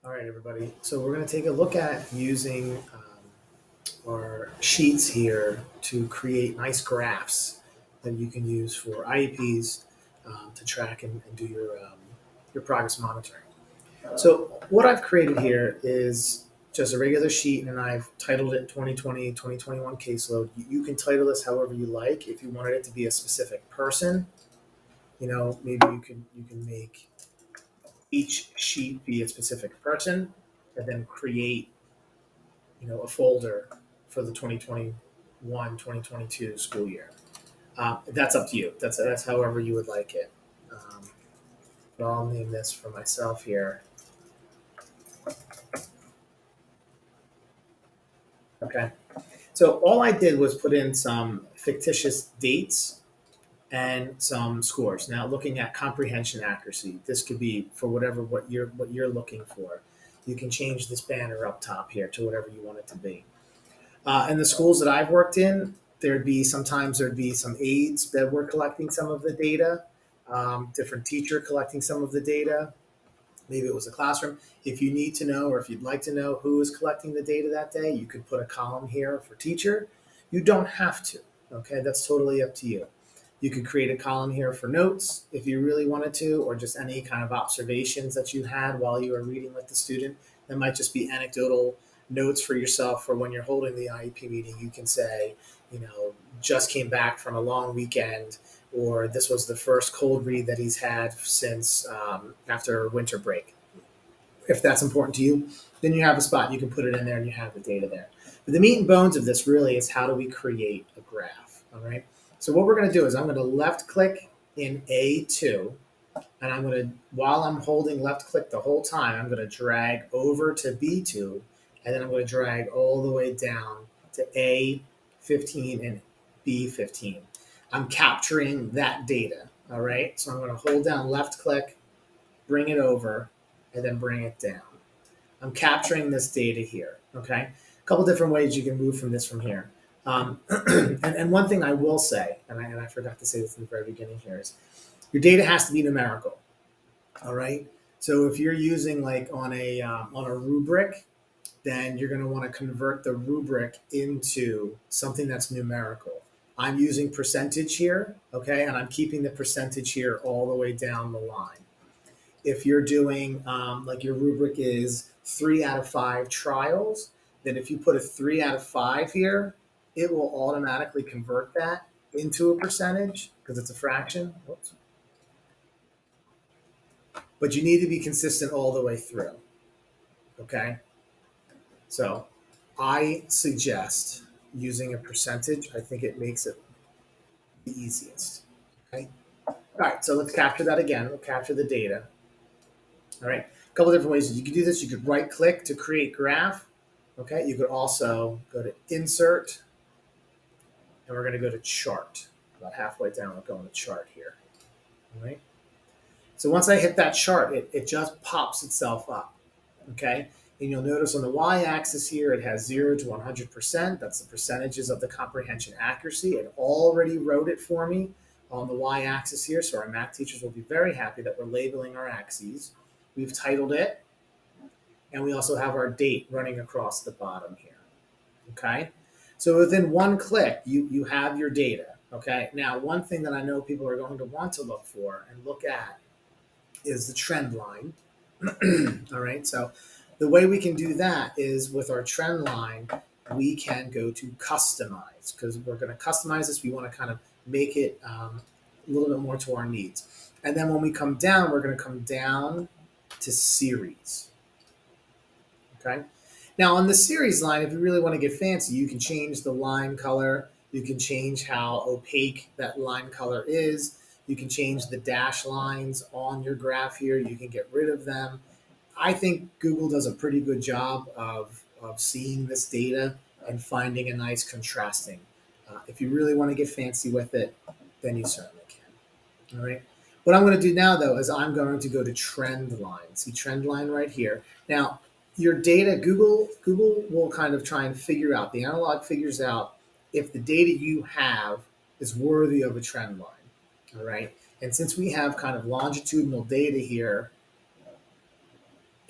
All right, everybody. So we're going to take a look at using our sheets here to create nice graphs that you can use for IEPs to track and do your progress monitoring. So what I've created here is just a regular sheet, and I've titled it 2020, 2021 caseload. You can title this however you like. If you wanted it to be a specific person, maybe you can make each sheet be a specific person, and then create a folder for the 2021 2022 school year. That's up to you. That's however you would like it. Um, but I'll name this for myself here. Okay. So all I did was put in some fictitious dates and some scores. Now, looking at comprehension accuracy, this could be for what you're looking for. You can change this banner up top here to whatever you want it to be. In the schools that I've worked in, there'd be some aides that were collecting some of the data, different teacher collecting some of the data. Maybe it was a classroom. If you need to know, or if you'd like to know who is collecting the data that day, you could put a column here for teacher. You don't have to. Okay, that's totally up to you. You could create a column here for notes if you really wanted to, or just any kind of observations that you had while you were reading with the student. That might just be anecdotal notes for yourself for when you're holding the IEP meeting. You can say, just came back from a long weekend, or this was the first cold read that he's had since after winter break. If that's important to you, then you have a spot. You can put it in there and you have the data there. But the meat and bones of this really is how do we create a graph, all right? So what we're going to do is I'm going to left click in A2, and I'm going to, while I'm holding left click the whole time, I'm going to drag over to B2, and then I'm going to drag all the way down to A15 and B15. I'm capturing that data, all right? So I'm going to hold down left click, bring it over, and then bring it down. I'm capturing this data here, okay? A couple different ways you can move from here. And one thing I will say, and I forgot to say this in the very beginning here, is your data has to be numerical, all right? So if you're using like on a rubric, then you're going to want to convert the rubric into something that's numerical. I'm using percentage here, okay, and I'm keeping the percentage here all the way down the line. If you're doing like your rubric is 3 out of 5 trials, then if you put a 3 out of 5 here, it will automatically convert that into a percentage because it's a fraction. Oops. But you need to be consistent all the way through, okay? So I suggest using a percentage. I think it makes it the easiest, okay? All right, so let's capture that again. We'll capture the data. All right, a couple different ways you could do this. You could right click to create graph. Okay, you could also go to insert, and we're going to go to chart. About halfway down, we're going to chart here. All right. So once I hit that chart, it just pops itself up. Okay, and you'll notice on the y-axis here, it has 0 to 100%. That's the percentages of the comprehension accuracy. It already wrote it for me on the y-axis here, so our math teachers will be very happy that we're labeling our axes. We've titled it, and we also have our date running across the bottom here, okay? So within one click, you have your data, okay? Now, one thing that I know people are going to want to look for and look at is the trend line, all right? So the way we can do that is with our trend line, we can go to customize, because we're going to customize this. We want to kind of make it a little bit more to our needs. And then when we come down, we're going to come down to series. Okay. Now on the series line, if you really want to get fancy, you can change the line color. You can change how opaque that line color is. You can change the dash lines on your graph here. You can get rid of them. I think Google does a pretty good job of seeing this data and finding a nice contrasting. If you really want to get fancy with it, then you certainly can. All right. What I'm going to do now, though, is I'm going to go to trend line. See trend line right here. Now, your data, Google will kind of try and figure out, the analog figures out if the data you have is worthy of a trend line. All right. And since we have kind of longitudinal data here,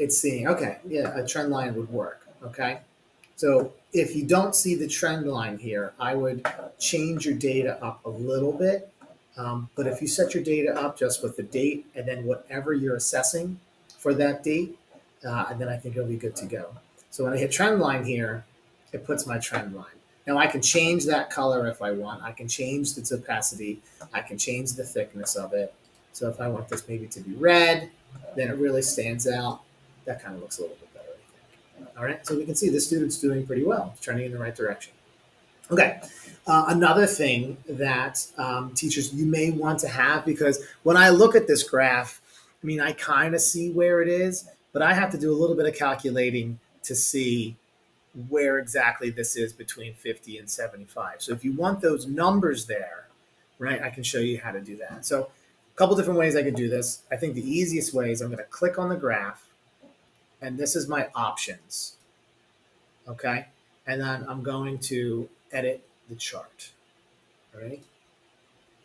It's seeing, okay, yeah, a trend line would work. Okay. So if you don't see the trend line here, I would change your data up a little bit. But if you set your data up just with the date and then whatever you're assessing for that date, and then I think it'll be good to go. So when I hit trend line here, it puts my trend line. Now I can change that color if I want. I can change the opacity. I can change the thickness of it. So if I want this maybe to be red, then it really stands out. That kind of looks a little bit better, I think. All right, so we can see the student's doing pretty well, trending in the right direction. Okay, another thing that teachers you may want to have, because when I look at this graph, I mean, I kind of see where it is, but I have to do a little bit of calculating to see where exactly this is between 50 and 75. So if you want those numbers there, right, I can show you how to do that. So a couple different ways I could do this. I think the easiest way is I'm going to click on the graph, and this is my options. Okay, and then I'm going to edit the chart, right?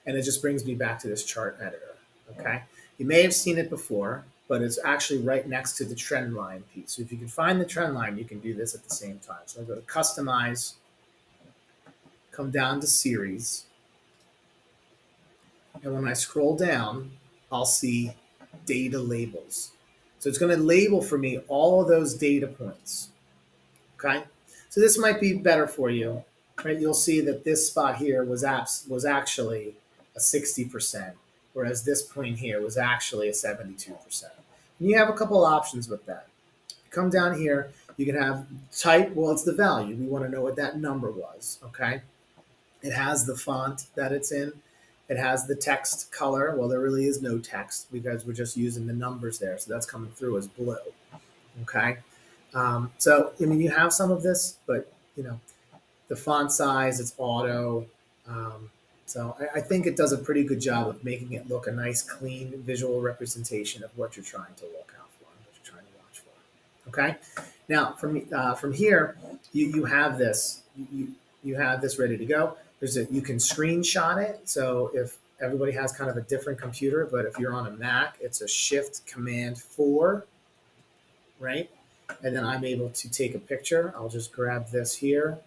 And it just brings me back to this chart editor, okay? You may have seen it before, but it's actually right next to the trend line piece. So if you can find the trend line, you can do this at the same time. So I'll go to Customize, come down to Series, and when I scroll down, I'll see Data Labels. So it's going to label for me all of those data points, okay? So this might be better for you, right? You'll see that this spot here was actually a 60%, whereas this point here was actually a 72%. And you have a couple options with that. Come down here, you can have type, well, it's the value. We want to know what that number was, okay? It has the font that it's in. It has the text color. Well, there really is no text because we're just using the numbers there. So that's coming through as blue, okay? So, I mean, you have some of this, but, you know, the font size, it's auto. So I think it does a pretty good job of making it look a nice, clean visual representation of what you're trying to look out for, what you're trying to watch for. Okay. Now, from here, you have this. You have this ready to go. You can screenshot it. So if everybody has kind of a different computer, but if you're on a Mac, it's a Shift Command 4, right? And then I'm able to take a picture. I'll just grab this here.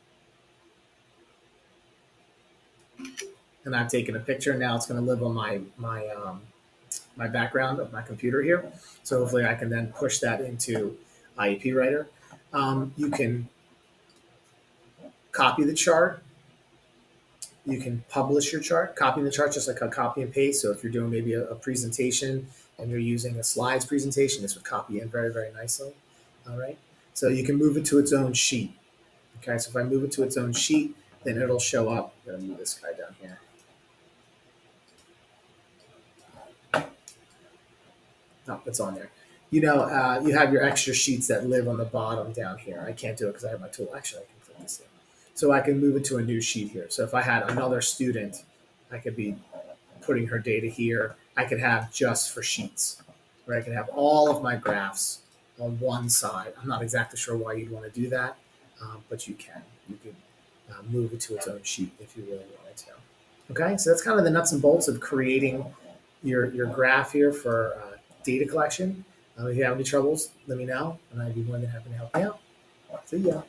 And I've taken a picture. Now it's going to live on my background of my computer here. So hopefully I can then push that into IEP Writer. You can copy the chart. You can publish your chart. Copying the chart just like a copy and paste. So if you're doing maybe a presentation and you're using a slides presentation, this would copy in very, very nicely. All right. So you can move it to its own sheet. Okay. So if I move it to its own sheet, then it'll show up. I'm going to move this guy down here. Oh, it's on there. You know, you have your extra sheets that live on the bottom down here. I can't do it because I have my tool. Actually, I can click this in. So I can move it to a new sheet here. So if I had another student, I could be putting her data here. I could have just for sheets, where I could have all of my graphs on one side. I'm not exactly sure why you'd want to do that, but you can. You can move it to its own sheet if you really wanted to. Okay, so that's kind of the nuts and bolts of creating your graph here for data collection. If you have any troubles, let me know, and I'd be more than happy to help you out. See ya.